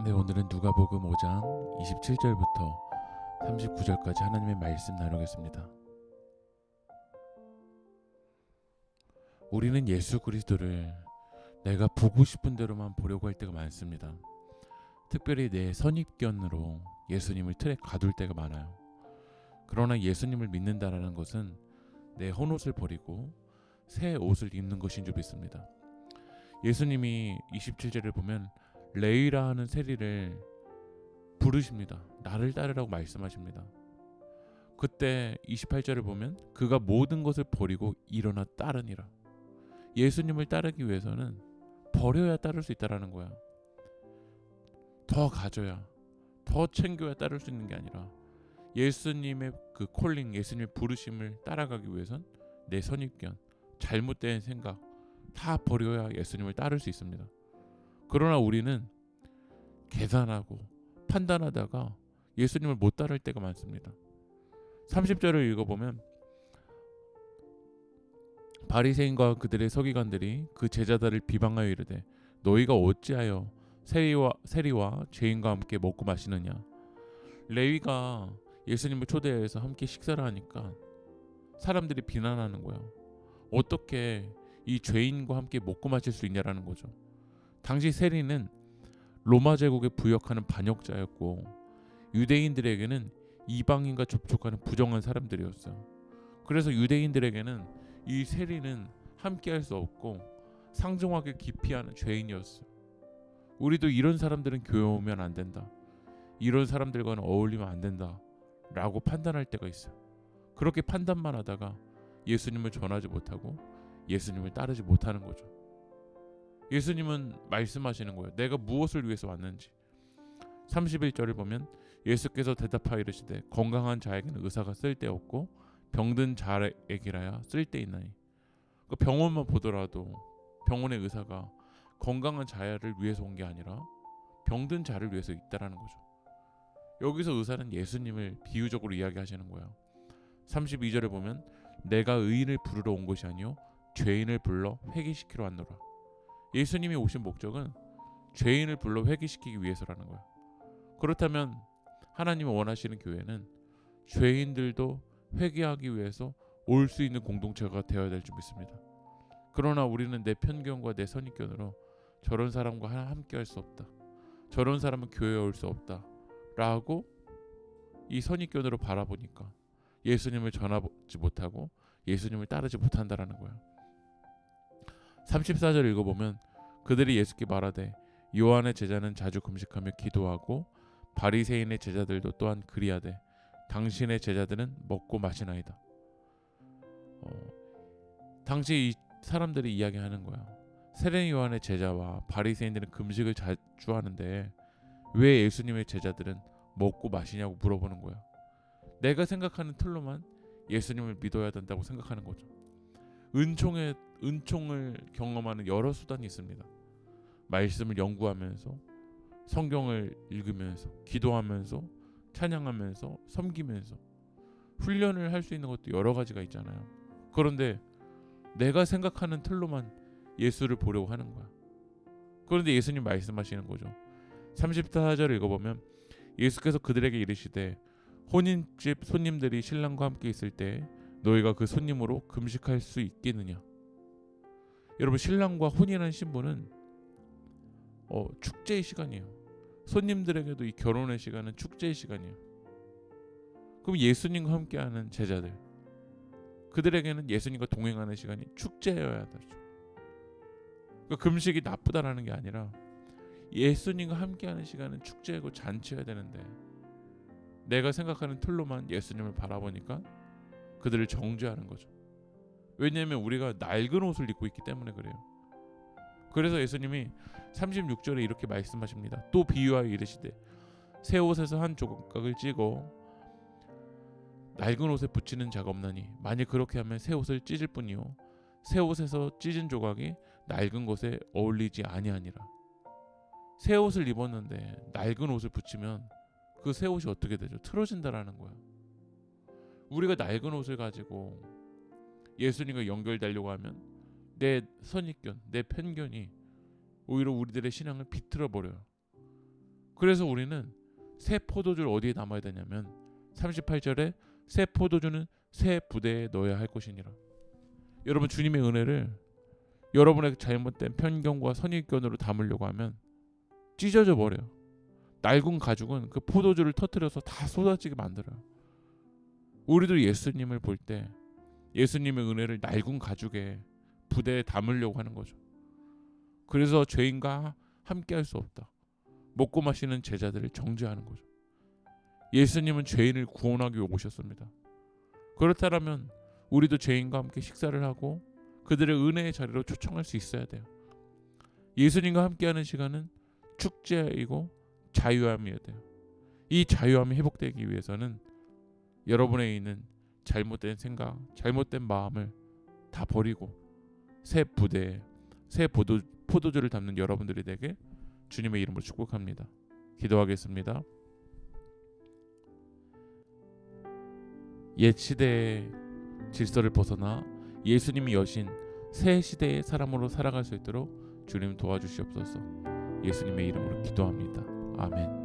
네, 오늘은 누가복음 5장 27절부터 39절까지 하나님의 말씀 나누겠습니다. 우리는 예수 그리스도를 내가 보고 싶은 대로만 보려고 할 때가 많습니다. 특별히 내 선입견으로 예수님을 틀에 가둘 때가 많아요. 그러나 예수님을 믿는다라는 것은 내 헌옷을 버리고 새 옷을 입는 것인 줄 믿습니다. 예수님이 27절을 보면 레위라 하는 세리를 부르십니다. 나를 따르라고 말씀하십니다. 그때 28절을 보면 그가 모든 것을 버리고 일어나 따르니라. 예수님을 따르기 위해서는 버려야 따를 수 있다라는 거야. 더 가져야, 더 챙겨야 따를 수 있는 게 아니라 예수님의 그 콜링, 예수님의 부르심을 따라가기 위해선 내 선입견, 잘못된 생각 다 버려야 예수님을 따를 수 있습니다. 그러나 우리는 계산하고 판단하다가 예수님을 못 따를 때가 많습니다. 30절을 읽어보면 바리새인과 그들의 서기관들이 그 제자들을 비방하여 이르되 너희가 어찌하여 세리와 죄인과 함께 먹고 마시느냐. 레위가 예수님을 초대해서 함께 식사를 하니까 사람들이 비난하는 거야. 어떻게 이 죄인과 함께 먹고 마실 수 있냐라는 거죠. 당시 세리는 로마 제국에 부역하는 반역자였고 유대인들에게는 이방인과 접촉하는 부정한 사람들이었어요. 그래서 유대인들에게는 이 세리는 함께할 수 없고 상종하게 기피하는 죄인이었어요. 우리도 이런 사람들은 교회 오면 안 된다, 이런 사람들과는 어울리면 안 된다 라고 판단할 때가 있어요. 그렇게 판단만 하다가 예수님을 전하지 못하고 예수님을 따르지 못하는 거죠. 예수님은 말씀하시는 거예요. 내가 무엇을 위해서 왔는지. 31절을 보면 예수께서 대답하여 이르시되 건강한 자에게는 의사가 쓸데없고 병든 자에게라야 쓸데있나니. 그 병원만 보더라도 병원의 의사가 건강한 자를 위해서 온 게 아니라 병든 자를 위해서 있다라는 거죠. 여기서 의사는 예수님을 비유적으로 이야기하시는 거예요. 32절에 보면 내가 의인을 부르러 온 것이 아니요 죄인을 불러 회개시키러 왔노라. 예수님이 오신 목적은 죄인을 불러 회개시키기 위해서라는 거예요. 그렇다면 하나님이 원하시는 교회는 죄인들도 회개하기 위해서 올 수 있는 공동체가 되어야 될 줄 믿습니다. 그러나 우리는 내 편견과 내 선입견으로 저런 사람과 함께 할 수 없다, 저런 사람은 교회에 올 수 없다 라고 이 선입견으로 바라보니까 예수님을 전하지 못하고 예수님을 따르지 못한다라는 거예요. 34절 읽어보면 그들이 예수께 말하되 요한의 제자는 자주 금식하며 기도하고 바리새인의 제자들도 또한 그리하되 당신의 제자들은 먹고 마시나이다. 당시 이 사람들이 이야기하는 거야. 세례 요한의 제자와 바리새인들은 금식을 자주 하는데 왜 예수님의 제자들은 먹고 마시냐고 물어보는 거야. 내가 생각하는 틀로만 예수님을 믿어야 된다고 생각하는 거죠. 은총을 경험하는 여러 수단이 있습니다. 말씀을 연구하면서, 성경을 읽으면서, 기도하면서, 찬양하면서, 섬기면서 훈련을 할 수 있는 것도 여러 가지가 있잖아요. 그런데 내가 생각하는 틀로만 예수를 보려고 하는 거야. 그런데 예수님 말씀하시는 거죠. 34절을 읽어보면 예수께서 그들에게 이르시되 혼인집 손님들이 신랑과 함께 있을 때 너희가 그 손님으로 금식할 수 있겠느냐. 여러분, 신랑과 혼인한 신부는 축제의 시간이에요. 손님들에게도 이 결혼의 시간은 축제의 시간이에요. 그럼 예수님과 함께하는 제자들, 그들에게는 예수님과 동행하는 시간이 축제여야 되죠. 그러니까 금식이 나쁘다라는 게 아니라 예수님과 함께하는 시간은 축제고 잔치여야 되는데 내가 생각하는 틀로만 예수님을 바라보니까 그들을 정죄하는 거죠. 왜냐하면 우리가 낡은 옷을 입고 있기 때문에 그래요. 그래서 예수님이 36절에 이렇게 말씀하십니다. 또 비유하여 이르시되 새 옷에서 한 조각을 찢어 낡은 옷에 붙이는 자가 없나니 만일 그렇게 하면 새 옷을 찢을 뿐이요 새 옷에서 찢은 조각이 낡은 것에 어울리지 아니하니라. 새 옷을 입었는데 낡은 옷을 붙이면 그 새 옷이 어떻게 되죠? 틀어진다라는 거야. 우리가 낡은 옷을 가지고 예수님과 연결되려고 하면 내 선입견, 내 편견이 오히려 우리들의 신앙을 비틀어 버려요. 그래서 우리는 새 포도주를 어디에 담아야 되냐면 38절에 새 포도주는 새 부대에 넣어야 할 것이니라. 여러분, 주님의 은혜를 여러분의 잘못된 편견과 선입견으로 담으려고 하면 찢어져 버려요. 낡은 가죽은 그 포도주를 터뜨려서 다 쏟아지게 만들어요. 우리도 예수님을 볼 때 예수님의 은혜를 낡은 가죽에 부대에 담으려고 하는 거죠. 그래서 죄인과 함께 할 수 없다. 먹고 마시는 제자들을 정죄하는 거죠. 예수님은 죄인을 구원하기 위해 오셨습니다. 그렇다면 우리도 죄인과 함께 식사를 하고 그들의 은혜의 자리로 초청할 수 있어야 돼요. 예수님과 함께하는 시간은 축제이고 자유함이어야 돼요. 이 자유함이 회복되기 위해서는 여러분에 있는 잘못된 생각, 잘못된 마음을 다 버리고 새 부대에 새 포도주를 담는 여러분들이 되게 주님의 이름으로 축복합니다. 기도하겠습니다. 옛 시대의 질서를 벗어나 예수님이 여신 새 시대의 사람으로 살아갈 수 있도록 주님 도와주시옵소서. 예수님의 이름으로 기도합니다. 아멘.